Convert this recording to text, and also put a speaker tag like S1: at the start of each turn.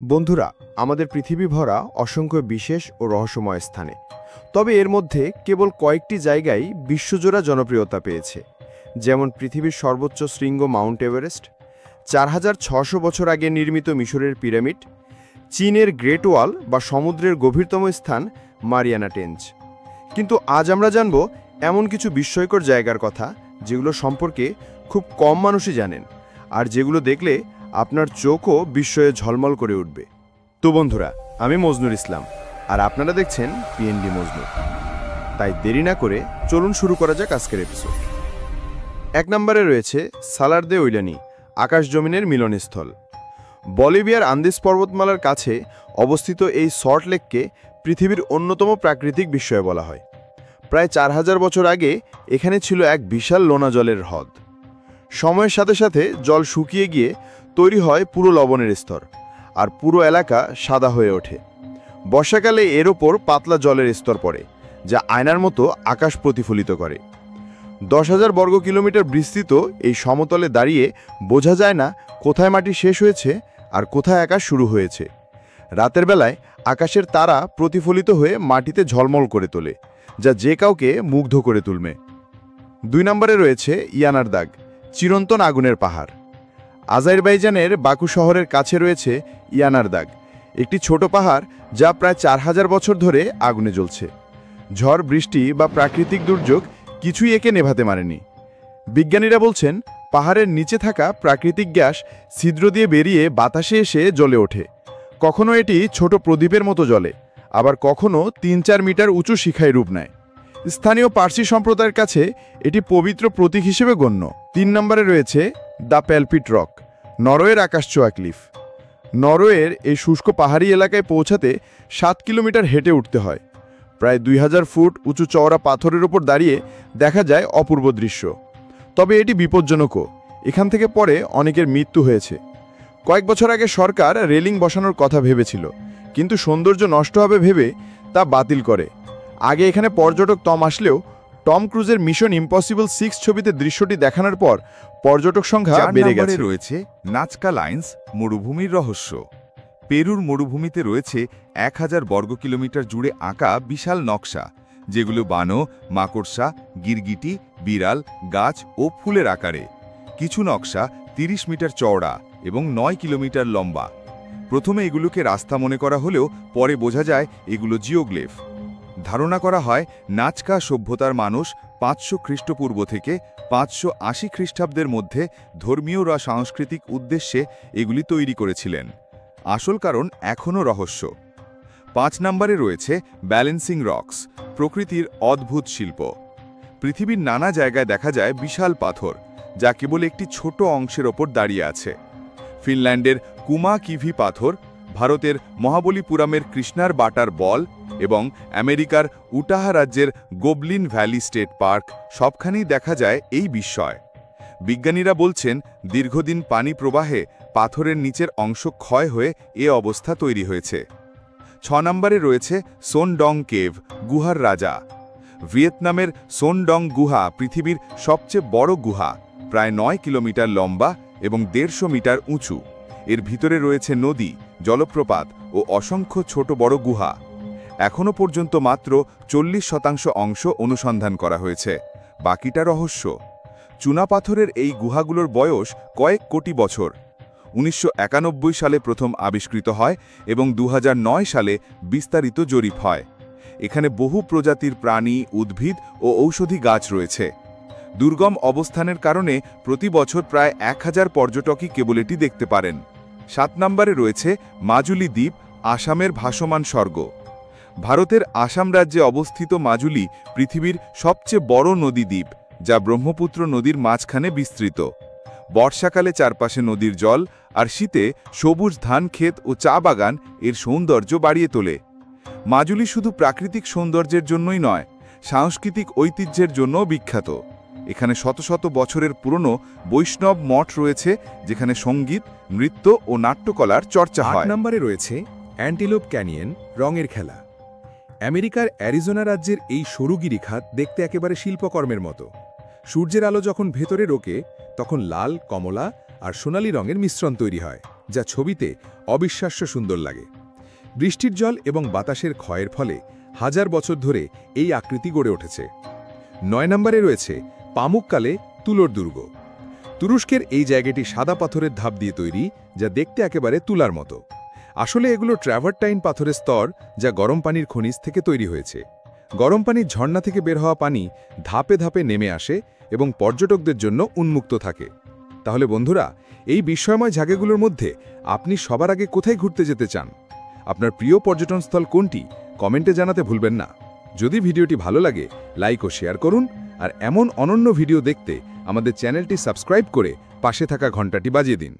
S1: বন্ধুরা, আমাদের পৃথিবী ভরা অসংখ্য বিশেষ ও রহস্যময় স্থানে। তবে এর মধ্যে কেবল কয়েকটি জায়গায় বিশ্বজোড়া জনপ্রিয়তা পেয়েছে। যেমন পৃথিবীর সর্বোচ্চ শৃঙ্গ মাউন্ট এভারেস্ট, ৪,৬০০ বছর আগে নির্মিত মিশরের পিরামিড, চীনের গ্রেট ওয়াল বা সমুদ্রের গভীরতম স্থান মারিয়ানা ট্রেঞ্চ। কিন্তু আজ আমরা জানব এমন কিছু বিস্ময়কর জায়গার কথা যেগুলো সম্পর্কে খুব কম মানুষই জানেন, আর যেগুলো দেখলে আপনার চোখও বিস্ময়ে ঝলমল করে উঠবে। তো বন্ধুরা, আমি মজনুর ইসলাম, আর আপনারা দেখছেন পিএনডি মজনু। তাই দেরি না করে চলুন শুরু করা যাক আজকের এপিসোড। ১ নম্বরে রয়েছে সালার দে উইলানি, আকাশ জমিনের মিলনস্থল। বলিভিয়ার আন্দিস পর্বতমালার কাছে অবস্থিত এই সল্ট লেককে পৃথিবীর অন্যতম প্রাকৃতিক বিস্ময় বলা হয়। প্রায় ৪,০০০ বছর আগে এখানে ছিল এক বিশাল লোনা জলের হ্রদ। সময়ের সাথে সাথে জল শুকিয়ে গিয়ে তৈরি হয় পুরো লবণের স্তর, আর পুরো এলাকা সাদা হয়ে ওঠে। বর্ষাকালে এর ওপর পাতলা জলের স্তর পড়ে, যা আয়নার মতো আকাশ প্রতিফলিত করে। ১০,০০০ বর্গ কিলোমিটার বিস্তৃত এই সমতলে দাঁড়িয়ে বোঝা যায় না কোথায় মাটি শেষ হয়েছে আর কোথায় আকাশ শুরু হয়েছে। রাতের বেলায় আকাশের তারা প্রতিফলিত হয়ে মাটিতে ঝলমল করে তোলে, যা যে কাউকে মুগ্ধ করে তুলবে। ২ নম্বরে রয়েছে ইয়ানার দাগ, চিরন্তন আগুনের পাহাড়। আজারবাইজানের বাকু শহরের কাছে রয়েছে ইয়ানার দাগ, একটি ছোট পাহাড় যা প্রায় ৪,০০০ বছর ধরে আগুনে জ্বলছে। ঝড়, বৃষ্টি বা প্রাকৃতিক দুর্যোগ কিছুই একে নেভাতে পারেনি। বিজ্ঞানীরা বলছেন, পাহাড়ের নিচে থাকা প্রাকৃতিক গ্যাস ছিদ্র দিয়ে বেরিয়ে বাতাসে এসে জ্বলে ওঠে। কখনো এটি ছোট প্রদীপের মতো জ্বলে, আবার কখনো ৩-৪ মিটার উঁচু শিখায় রূপ নেয়। স্থানীয় পার্সি সম্প্রদায়ের কাছে এটি পবিত্র প্রতীক হিসেবে গণ্য। ৩ নম্বরে রয়েছে দ্য প্যালপিট রক, নরওয়ের আকাশছোঁয়া ক্লিফ। নরওয়ের এই শুষ্ক পাহাড়ি এলাকায় পৌঁছাতে ৭ কিলোমিটার হেঁটে উঠতে হয়। প্রায় ২,০০০ ফুট উঁচু চওড়া পাথরের ওপর দাঁড়িয়ে দেখা যায় অপূর্ব দৃশ্য। তবে এটি বিপজ্জনকও, এখান থেকে পরে অনেকের মৃত্যু হয়েছে। কয়েক বছর আগে সরকার রেলিং বসানোর কথা ভেবেছিল, কিন্তু সৌন্দর্য নষ্ট হবে ভেবে তা বাতিল করে। আগে এখানে পর্যটক আসলেও টম ক্রুজের মিশন ইম্পসিবল 6 ছবিতে দৃশ্যটি দেখানোর পর পর্যটক সংখ্যা বেড়ে গেছে।
S2: রয়েছে নাজকা লাইন্স, মরুভূমির রহস্য। পেরুর মরুভূমিতে রয়েছে ১,০০০ বর্গ কিলোমিটার জুড়ে আঁকা বিশাল নকশা, যেগুলো বানর, মাকড়সা, গিরগিটি, বিড়াল, গাছ ও ফুলের আকারে। কিছু নকশা ৩০ মিটার চওড়া এবং ৯ কিলোমিটার লম্বা। প্রথমে এগুলোকে রাস্তা মনে করা হলেও পরে বোঝা যায় এগুলো জিওগ্লিফ। ধারণা করা হয় নাজকা সভ্যতার মানুষ ৫০০ খ্রিস্টপূর্ব থেকে ৫৮০ খ্রিস্টাব্দের মধ্যে ধর্মীয় বা সাংস্কৃতিক উদ্দেশ্যে এগুলি তৈরি করেছিলেন। আসল কারণ এখনও রহস্য। ৫ নম্বরে রয়েছে ব্যালেন্সিং রকস, প্রকৃতির অদ্ভুত শিল্প। পৃথিবীর নানা জায়গায় দেখা যায় বিশাল পাথর, যা কেবল একটি ছোট অংশের ওপর দাঁড়িয়ে আছে। ফিনল্যান্ডের কুমা কিভি পাথর, ভারতের মহাবলীপুরামের কৃষ্ণার বাটার বল এবং আমেরিকার উটাহা রাজ্যের গোবলিন ভ্যালি স্টেট পার্ক, সবখানেই দেখা যায় এই বিস্ময়। বিজ্ঞানীরা বলছেন, দীর্ঘদিন পানি প্রবাহে পাথরের নিচের অংশ ক্ষয় হয়ে এ অবস্থা তৈরি হয়েছে। ৬ নম্বরে রয়েছে সোনডং কেভ, গুহার রাজা। ভিয়েতনামের সোনডং গুহা পৃথিবীর সবচেয়ে বড় গুহা, প্রায় ৯ কিলোমিটার লম্বা এবং ১৫০ মিটার উঁচু। এর ভিতরে রয়েছে নদী, জলপ্রপাত ও অসংখ্য ছোট বড় গুহা। এখনও পর্যন্ত মাত্র ৪০% অংশ অনুসন্ধান করা হয়েছে, বাকিটা রহস্য। চুনাপাথরের এই গুহাগুলোর বয়স কয়েক কোটি বছর। ১৯৯১ সালে প্রথম আবিষ্কৃত হয় এবং ২০০৯ সালে বিস্তারিত জরিপ হয়। এখানে বহু প্রজাতির প্রাণী, উদ্ভিদ ও ঔষধি গাছ রয়েছে। দুর্গম অবস্থানের কারণে প্রতি বছর প্রায় ১,০০০ পর্যটকই কেবল এটি দেখতে পারেন। ৭ নম্বরে রয়েছে মাজুলি দ্বীপ, আসামের ভাসমান স্বর্গ। ভারতের আসাম রাজ্যে অবস্থিত মাজুলি পৃথিবীর সবচেয়ে বড় নদী দ্বীপ, যা ব্রহ্মপুত্র নদীর মাঝখানে বিস্তৃত। বর্ষাকালে চারপাশে নদীর জল, আর শীতে সবুজ ধান ক্ষেত ও চা বাগান এর সৌন্দর্য বাড়িয়ে তোলে। মাজুলি শুধু প্রাকৃতিক সৌন্দর্যের জন্যই নয়, সাংস্কৃতিক ঐতিহ্যের জন্যও বিখ্যাত। এখানে শত শত বছরের পুরনো বৈষ্ণব মঠ রয়েছে, যেখানে সঙ্গীত, নৃত্য ও নাট্যকলার চর্চা হয়।
S3: ৮ নম্বরে রয়েছে অ্যান্টিলোপ ক্যানিয়ন, রঙের খেলা। আমেরিকার অ্যারিজোনা রাজ্যের এই সরু গিরিখাত দেখতে একেবারে শিল্পকর্মের মতো। সূর্যের আলো যখন ভেতরে ঢোকে, তখন লাল, কমলা আর সোনালি রঙের মিশ্রণ তৈরি হয়। যা ছবিতে অবিশ্বাস্য সুন্দর লাগে বৃষ্টির জল এবং বাতাসের ক্ষয়ের ফলে হাজার বছর ধরে এই আকৃতি গড়ে উঠেছে 9 নম্বরে রয়েছে পামুককালে তুলোর দুর্গ তুরস্কের এই জায়গাটি সাদা পাথরের ধাপ দিয়ে তৈরি যা দেখতে একেবারে তুলার মতো আসলে এগুলো ট্র্যাভারটাইন পাথরের স্তর যা গরম পানির খনিজ থেকে তৈরি হয়েছে গরম পানির ঝর্ণা থেকে বের হওয়া পানি ধাপে ধাপে নেমে আসে এবং পর্যটকদের জন্য উন্মুক্ত থাকে তাহলে বন্ধুরা এই বিস্ময়ময় জায়গাগুলোর মধ্যে আপনি সবার আগে কোথায় ঘুরতে যেতে চান আপনার প্রিয় পর্যটনস্থল কোনটি কমেন্টে জানাতে ভুলবেন না যদি ভিডিওটি ভালো লাগে লাইক ও শেয়ার করুন আর এমন অনন্য ভিডিও দেখতে আমাদের চ্যানেলটি সাবস্ক্রাইব করে পাশে থাকা ঘন্টাটি বাজিয়ে দিন